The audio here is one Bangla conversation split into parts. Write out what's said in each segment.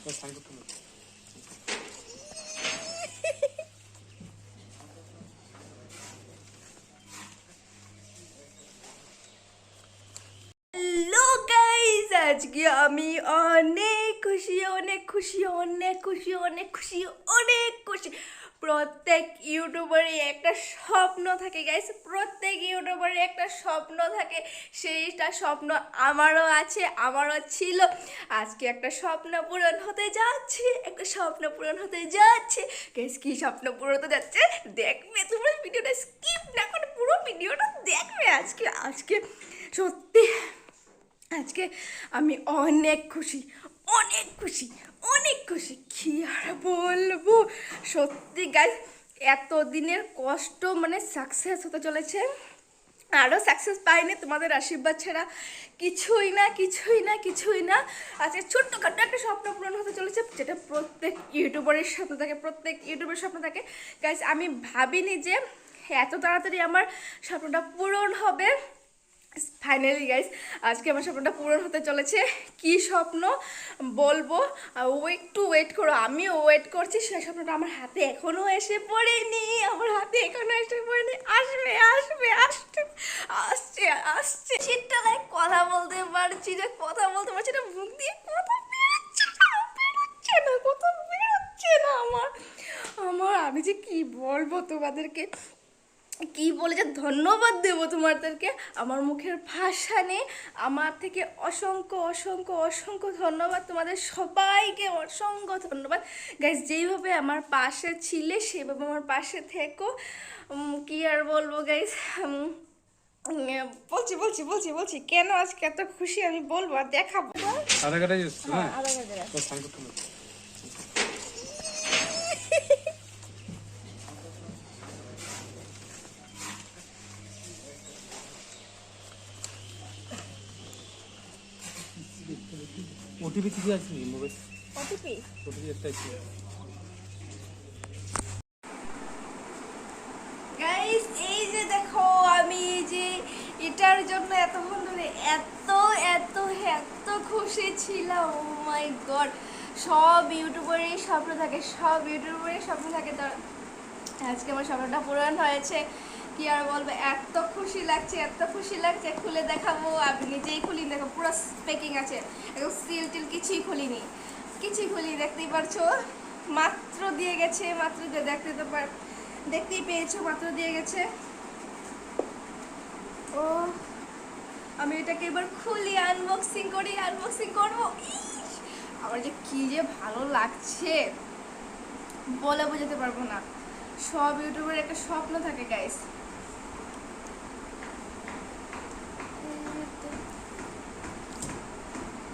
হ্যালো গাইস, আজকে আমি অনেক খুশি অনেক খুশি অনেক খুশি অনেক খুশি অনেক খুশি। প্রত্যেক ইউটিউবারই একটা স্বপ্ন থাকে গাইস, প্রত্যেক ইউটিউবারই একটা স্বপ্ন থাকে। সেইটা স্বপ্ন আমারও আছে, আমারও ছিল। আজকে একটা স্বপ্ন পূরণ হতে যাচ্ছে, একটা স্বপ্ন পূরণ হতে যাচ্ছে গাইস। কি স্বপ্ন পূরণ হতে যাচ্ছে দেখবে তোমরা, ভিডিওটা স্কিপ না করে পুরো ভিডিওটা দেখবে। আজকে আজকে সত্যি আজকে আমি অনেক খুশি অনেক খুশি অনেক খুশি, কি আর বলবো। সত্যি গাইস, এতদিনের কষ্ট মানে সাকসেস হতে চলেছে। আরও সাকসেস পাইনি তোমাদের আশীর্বাদ ছাড়া, কিছুই না কিছুই না কিছুই না। আজকে ছোট্টখাটো একটা স্বপ্ন পূরণ হতে চলেছে, যেটা প্রত্যেক ইউটিউবারের স্বপ্ন থাকে, প্রত্যেক ইউটিউবের স্বপ্ন থাকে গাইস। আমি ভাবিনি যে এত তাড়াতাড়ি আমার স্বপ্নটা পূরণ হবে। ফাইনালি গাইস, আজকে আমার স্বপ্নটা পূরণ হতে চলেছে। কি স্বপ্ন বলবো, একটু ওয়েট করো, আমিও ওয়েট করছি। সেই স্বপ্নটা আমার হাতে এখনো এসে পড়েনি, আমার হাতে এখনো এসে পড়েনি। আসবে আসবে আসবে, আসছে আসছে। সেটা কথা বলতে পারছি না, কথা বলতে পারছি না, মুখ দিয়ে কথা বেরোচ্ছে না, বেরোচ্ছে না, কথা বেরোচ্ছে না আমার আমার আমি যে কি বলবো তোমাদেরকে, কি বলে যে ধন্যবাদ দেবো তোমাদেরকে, আমার মুখের ভাষা নেই। আমার থেকে অসংখ্য অসংখ্য অসংখ্য ধন্যবাদ তোমাদের সবাইকে, অসংখ্য ধন্যবাদ গাইজ। যেইভাবে আমার পাশে ছিলে সেভাবে আমার পাশে থেকো। কি আর বলবো গাইজ, বলছি বলছি বলছি বলছি কেন আজকে এত খুশি আমি বলবো আর দেখাবো। ওটিপি কি আছে মোবাইল? ওটিপি একটা আছে গাইস। এই যে দেখো, আমি এই যে এটার জন্য এতক্ষণ ধরে এত এত এত খুশি ছিলাম। ও মাই গড, সব ইউটিউবারেরই স্বপ্ন থাকে, সব ইউটিউবারেরই স্বপ্ন থাকে। তো আজকে আমার স্বপ্নটা পূরণ হয়েছে, কি আর বলবো। এত খুশি লাগছে, এত খুশি লাগছে, খুলে দেখাবো। আমি নিজেই খুলি, দেখো পুরো প্যাকিং আছে, একদম সিল টিল কিছুই খুলিনি, কিছুই খুলিনি। দেখতেই পারছো, মাত্র দিয়ে গেছে, মাত্র দেখতে তো দেখতেই পেয়েছো, মাত্র দিয়ে গেছে। ও, আমি এটাকে এবার খুলি, আনবক্সিং করি, আনবক্সিং করবো। ইস, আমার যে কি যে ভালো লাগছে বলে বোঝাতে পারবো না। সব ইউটিউবের একটা স্বপ্ন থাকে গাইস।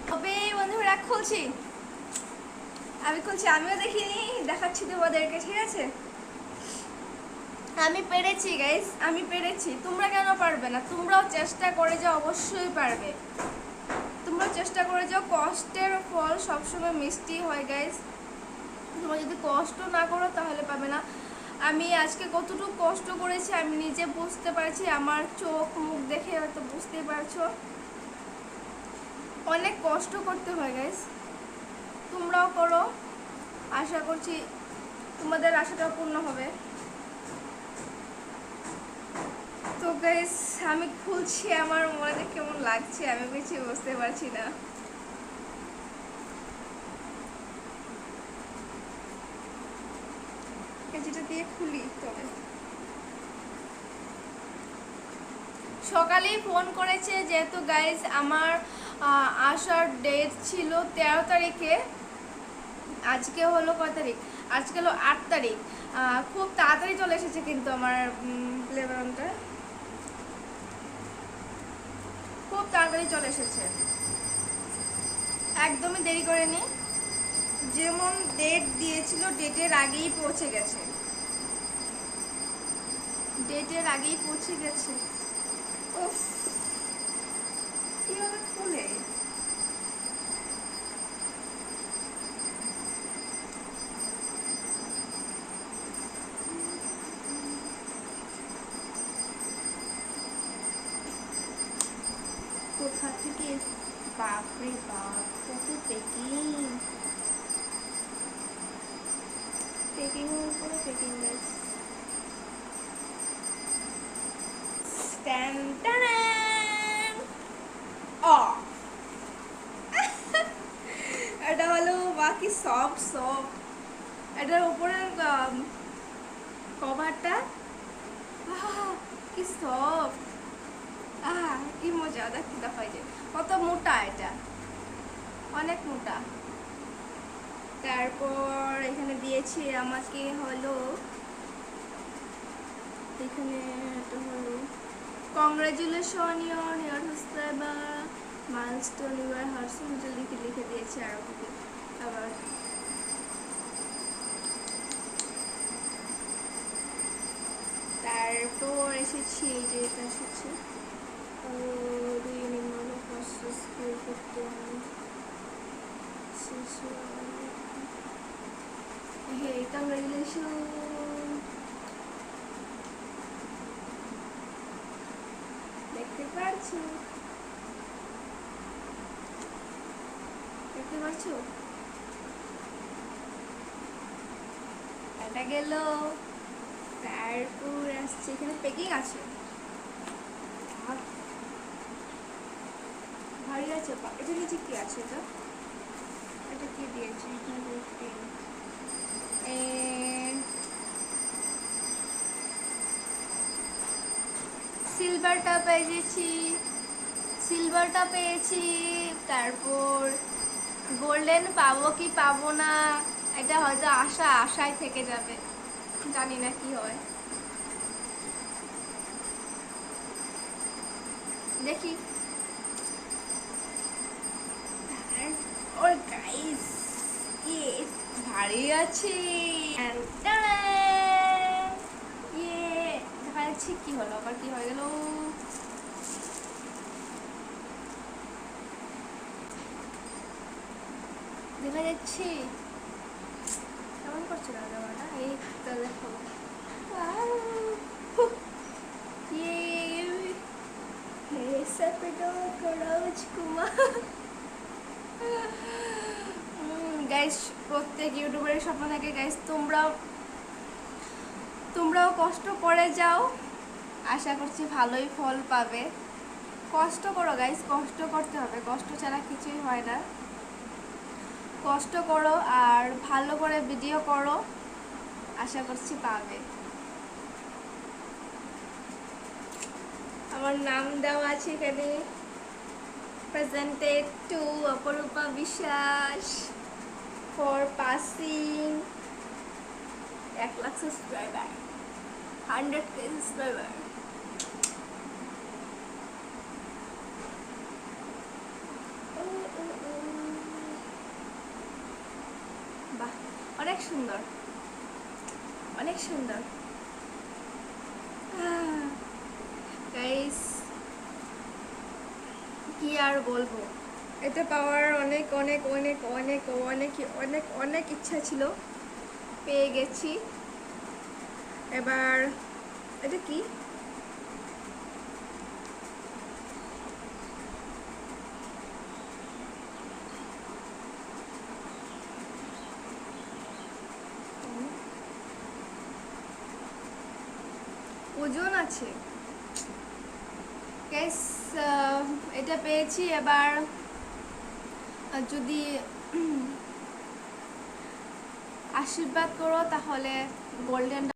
তবে বন্ধুরা খুলছি, আমি খুলছি, আমিও দেখিনি, দেখাচ্ছি তোমাদেরকে, ঠিক আছে? আমি পেরেছি গাইস, আমি পেরেছি। তোমরা কেন পারবে না? তোমরাও চেষ্টা করে যাও, অবশ্যই পারবে। তোমরা চেষ্টা করে যাও, কষ্টের ফল সবসময় মিষ্টি হয় গাইস। তোমরা যদি কষ্ট না করো তাহলে পাবে না। আমি আজকে কতটুকু কষ্ট করেছি আমি নিজে বুঝতে পারছি, আমার চোখ মুখ দেখে হয়তো বুঝতেই পারছো। অনেক কষ্ট করতে হয় গাইস, তোমরাও করো। আশা করছি তোমাদের আশাটাও পূর্ণ হবে। তো গাইস, আমি খুলছি, আমার মনে কেমন লাগছে আমি কিছু বুঝতে পারছি না। যেটা দিয়ে খুলি, তবে সকালেই ফোন করেছে, যেহেতু গাইস আমার আসার ডেট ছিল 13 তারিখে। আজকে হলো কয় তারিখ? আজকে হলো 8 তারিখ। খুব তাড়াতাড়ি চলে এসেছে কিন্তু আমার প্লেবারনটা খুব তাড়াতাড়ি চলে এসেছে, একদমই দেরি করেনি। যেমন ডেট দিয়েছিল ডেটের আগেই পৌঁছে গেছে, ডেটের আগেই পৌঁছে গেছে। উফ, কিভাবে খুলে? কোথা থেকে? বাপরে বাপ, কত প্যাকিং! Packing guys. টান টান ও এটা হলো বাকি সব এটার উপরের কভারটা কি সফট, কি মজা। দেখতে দেখাই যে কত মোটা, এটা অনেক মোটা। তারপর এখানে দিয়েছে আমাকে হলো, এখানে এটা হলো congratulation your year subscriber milestone your হার্সন লিখে দিয়েছে আরো কিছু। আবার তারপর এসেছি এই যে এটা এসেছে Hey, congratulations! দেখতে পারছো? দেখতে পারছো? এটা গেল। তারপর আসছে এখানে পেকিং আছে, ভারী আছে। এটা নিচে কি আছে? এটা কি দিয়েছে? সিলভারটা পেয়েছি। তারপর গোল্ডেন পাবো কি পাবো না এটা হয়তো আশায় থেকে যাবে, জানি না কি হয়, দেখি। ওর গাইস ভারী আছে। দেখা যাচ্ছে কি হলো, আবার কি হয়ে গেল। দেখা যাচ্ছে কেমন করছে না দেওয়াটা, এই তো দেখো। গাইস প্রত্যেক ইউটিউবারের স্বপ্ন থাকে গাইস, তোমরাও কষ্ট করে যাও, আশা করছি ভালোই ফল পাবে। কষ্ট করো গাইস, কষ্ট করতে হবে, কষ্ট ছাড়া কিছুই হয় না। কষ্ট করো আর ভালো করে ভিডিও করো, আশা করছি পাবে। আমার নাম দেওয়া আছে এখানে, প্রেজেন্টেড টু অপরূপা বিশ্বাস for passing 1 lakh subscriber, 100K subscriber. বাহ, অনেক সুন্দর, অনেক সুন্দর গাইস, কি আর বলবো। এটা পাওয়ার অনেক অনেক অনেক অনেক অনেক অনেক অনেক ইচ্ছা ছিল, পেয়ে গেছি। এবার এটা কি? ওজন আছে গাইস, এটা পেয়েছি। এবার যদি আশীর্বাদ করো তাহলে গোল্ডেন